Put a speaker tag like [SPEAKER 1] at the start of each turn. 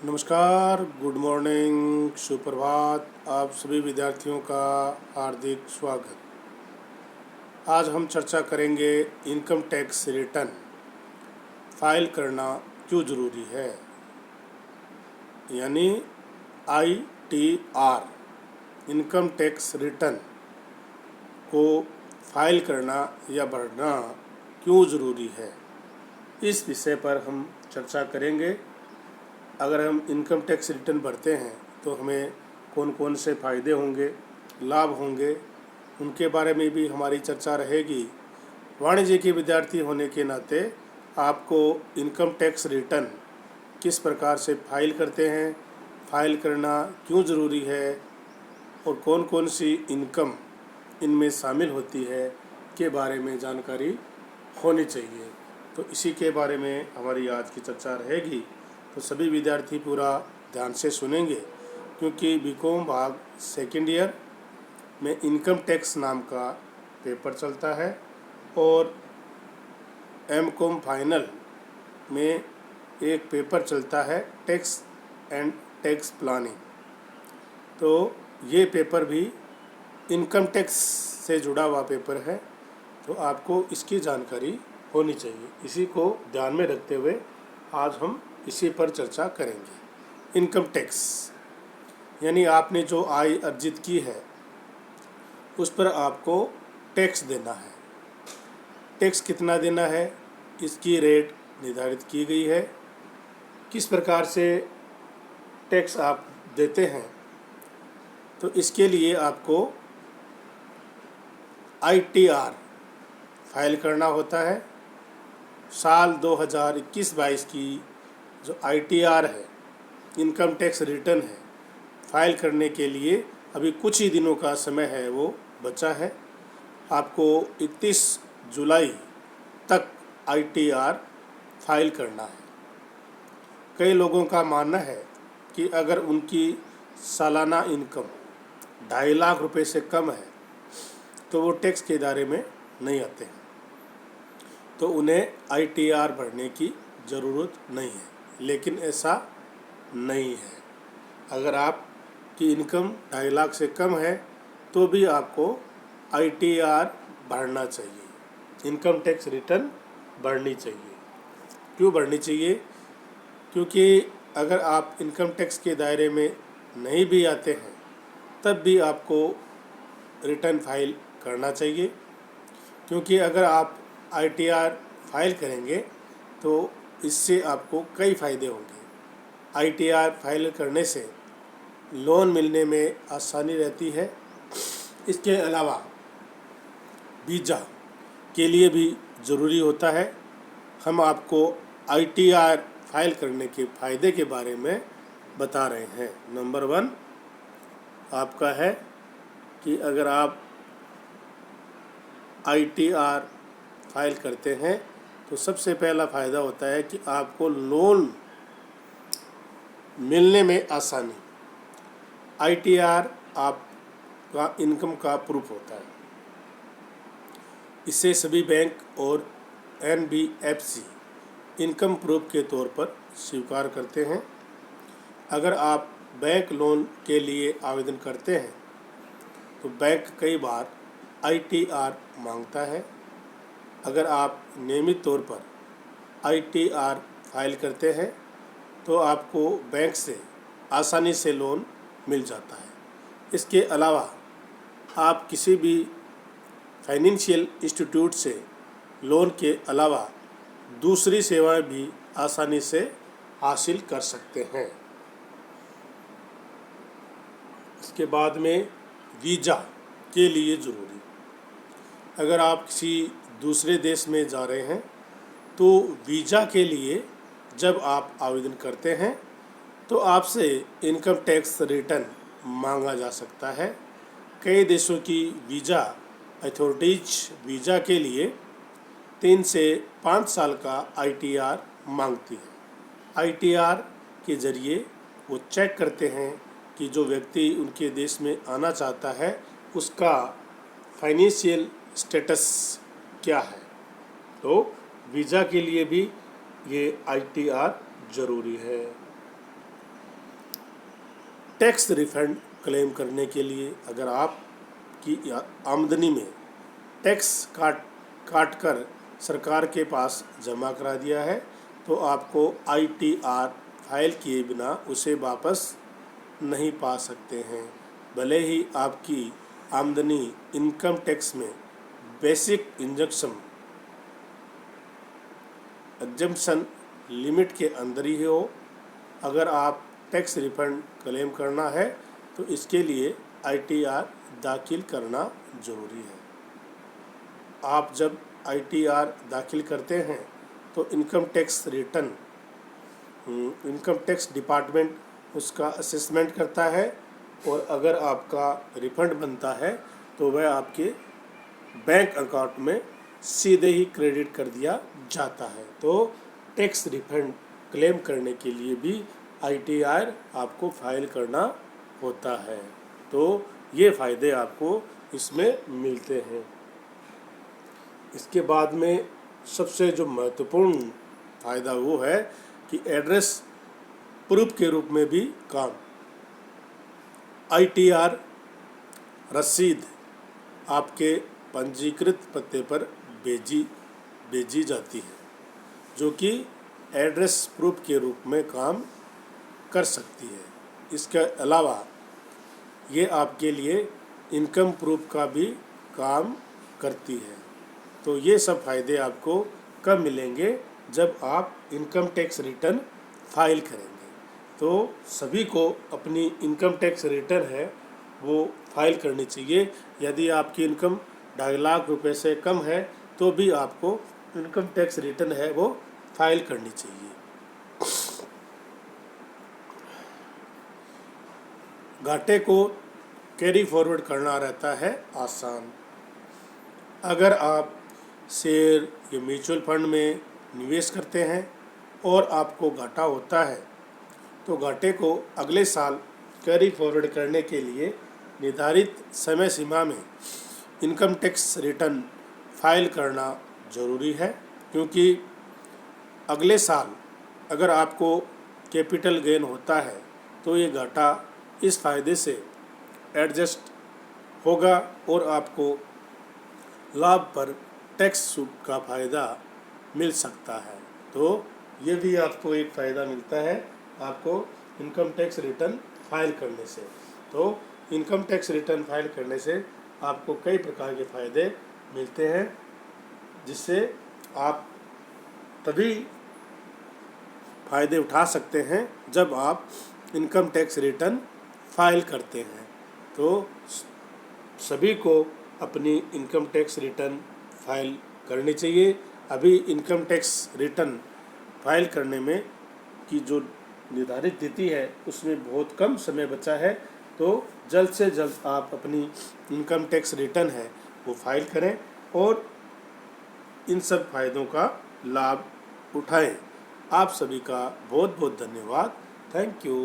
[SPEAKER 1] नमस्कार, good morning, सुप्रभात। आप सभी विद्यार्थियों का हार्दिक स्वागत। आज हम चर्चा करेंगे इनकम टैक्स रिटर्न फाइल करना क्यों ज़रूरी है, यानी ITR इनकम टैक्स रिटर्न को फाइल करना या भरना क्यों ज़रूरी है। इस विषय पर हम चर्चा करेंगे। अगर हम इनकम टैक्स रिटर्न भरते हैं तो हमें कौन कौन से फ़ायदे होंगे, लाभ होंगे, उनके बारे में भी हमारी चर्चा रहेगी। वाणिज्य के विद्यार्थी होने के नाते आपको इनकम टैक्स रिटर्न किस प्रकार से फाइल करते हैं, फाइल करना क्यों ज़रूरी है और कौन कौन सी इनकम इनमें शामिल होती है के बारे में जानकारी होनी चाहिए। तो इसी के बारे में हमारी आज की चर्चा रहेगी। तो सभी विद्यार्थी पूरा ध्यान से सुनेंगे, क्योंकि बीकॉम भाग सेकेंड ईयर में इनकम टैक्स नाम का पेपर चलता है और MCOM फाइनल में एक पेपर चलता है टैक्स एंड टैक्स प्लानिंग। तो ये पेपर भी इनकम टैक्स से जुड़ा हुआ पेपर है, तो आपको इसकी जानकारी होनी चाहिए। इसी को ध्यान में रखते हुए आज हम इसी पर चर्चा करेंगे। इनकम टैक्स यानी आपने जो आय अर्जित की है उस पर आपको टैक्स देना है। टैक्स कितना देना है, इसकी रेट निर्धारित की गई है। किस प्रकार से टैक्स आप देते हैं, तो इसके लिए आपको ITR फाइल करना होता है। साल 2021-22 की जो ITR है, इनकम टैक्स रिटर्न है, फाइल करने के लिए अभी कुछ ही दिनों का समय है, वो बचा है। आपको 31 जुलाई तक ITR फाइल करना है। कई लोगों का मानना है कि अगर उनकी सालाना इनकम 2.5 लाख रुपए से कम है तो वो टैक्स के दायरे में नहीं आते हैं, तो उन्हें ITR भरने की ज़रूरत नहीं है। लेकिन ऐसा नहीं है। अगर आपकी इनकम 2.5 लाख से कम है तो भी आपको ITR भरना चाहिए, इनकम टैक्स रिटर्न भरनी चाहिए। क्यों भरनी चाहिए? क्योंकि अगर आप इनकम टैक्स के दायरे में नहीं भी आते हैं तब भी आपको रिटर्न फाइल करना चाहिए। क्योंकि अगर आप ITR फाइल करेंगे तो इससे आपको कई फ़ायदे होंगे। ITR फाइल करने से लोन मिलने में आसानी रहती है। इसके अलावा वीज़ा के लिए भी ज़रूरी होता है। हम आपको ITR फाइल करने के फ़ायदे के बारे में बता रहे हैं। नंबर 1 आपका है कि अगर आप ITR फाइल करते हैं तो सबसे पहला फ़ायदा होता है कि आपको लोन मिलने में आसानी। ITR आपका इनकम का प्रूफ होता है। इसे सभी बैंक और NBFC इनकम प्रूफ के तौर पर स्वीकार करते हैं। अगर आप बैंक लोन के लिए आवेदन करते हैं तो बैंक कई बार ITR मांगता है। अगर आप नियमित तौर पर ITR फाइल करते हैं तो आपको बैंक से आसानी से लोन मिल जाता है। इसके अलावा आप किसी भी फाइनेंशियल इंस्टीट्यूट से लोन के अलावा दूसरी सेवाएं भी आसानी से हासिल कर सकते हैं। इसके बाद में वीज़ा के लिए ज़रूरी। अगर आप किसी दूसरे देश में जा रहे हैं तो वीज़ा के लिए जब आप आवेदन करते हैं तो आपसे इनकम टैक्स रिटर्न मांगा जा सकता है। कई देशों की वीज़ा अथॉरिटीज वीज़ा के लिए 3 से 5 साल का ITR मांगती है। ITR के ज़रिए वो चेक करते हैं कि जो व्यक्ति उनके देश में आना चाहता है उसका फाइनेंशियल स्टेटस क्या है। तो वीज़ा के लिए भी ये ITR ज़रूरी है। टैक्स रिफंड क्लेम करने के लिए अगर आपकी आमदनी में टैक्स काट कर सरकार के पास जमा करा दिया है तो आपको ITR फाइल किए बिना उसे वापस नहीं पा सकते हैं। भले ही आपकी आमदनी इनकम टैक्स में बेसिक एग्जम्पशन लिमिट के अंदर ही हो, अगर आप टैक्स रिफंड क्लेम करना है तो इसके लिए ITR दाखिल करना ज़रूरी है। आप जब ITR दाखिल करते हैं तो इनकम टैक्स डिपार्टमेंट उसका असेसमेंट करता है और अगर आपका रिफंड बनता है तो वह आपके बैंक अकाउंट में सीधे ही क्रेडिट कर दिया जाता है। तो टैक्स रिफंड क्लेम करने के लिए भी ITR आपको फाइल करना होता है। तो ये फ़ायदे आपको इसमें मिलते हैं। इसके बाद में सबसे जो महत्वपूर्ण फ़ायदा वो है कि एड्रेस प्रूफ के रूप में भी काम ITR रसीद आपके पंजीकृत पते पर भेजी जाती है जो कि एड्रेस प्रूफ के रूप में काम कर सकती है। इसके अलावा ये आपके लिए इनकम प्रूफ का भी काम करती है। तो ये सब फ़ायदे आपको कब मिलेंगे? जब आप इनकम टैक्स रिटर्न फाइल करेंगे। तो सभी को अपनी इनकम टैक्स रिटर्न है वो फाइल करनी चाहिए। यदि आपकी इनकम 2.5 लाख रुपए से कम है तो भी आपको इनकम टैक्स रिटर्न है वो फाइल करनी चाहिए। घाटे को कैरी फॉरवर्ड करना रहता है आसान। अगर आप शेयर या म्यूचुअल फंड में निवेश करते हैं और आपको घाटा होता है तो घाटे को अगले साल कैरी फॉरवर्ड करने के लिए निर्धारित समय सीमा में इनकम टैक्स रिटर्न फाइल करना ज़रूरी है, क्योंकि अगले साल अगर आपको कैपिटल गेन होता है तो ये घाटा इस फ़ायदे से एडजस्ट होगा और आपको लाभ पर टैक्स छूट का फ़ायदा मिल सकता है। तो ये भी आपको एक फ़ायदा मिलता है आपको इनकम टैक्स रिटर्न फाइल करने से। तो इनकम टैक्स रिटर्न फाइल करने से आपको कई प्रकार के फ़ायदे मिलते हैं, जिससे आप तभी फ़ायदे उठा सकते हैं जब आप इनकम टैक्स रिटर्न फाइल करते हैं। तो सभी को अपनी इनकम टैक्स रिटर्न फाइल करनी चाहिए। अभी इनकम टैक्स रिटर्न फाइल करने में की जो निर्धारित तिथि है उसमें बहुत कम समय बचा है, तो जल्द से जल्द आप अपनी इनकम टैक्स रिटर्न है वो फाइल करें और इन सब फायदों का लाभ उठाएं। आप सभी का बहुत बहुत धन्यवाद। Thank you.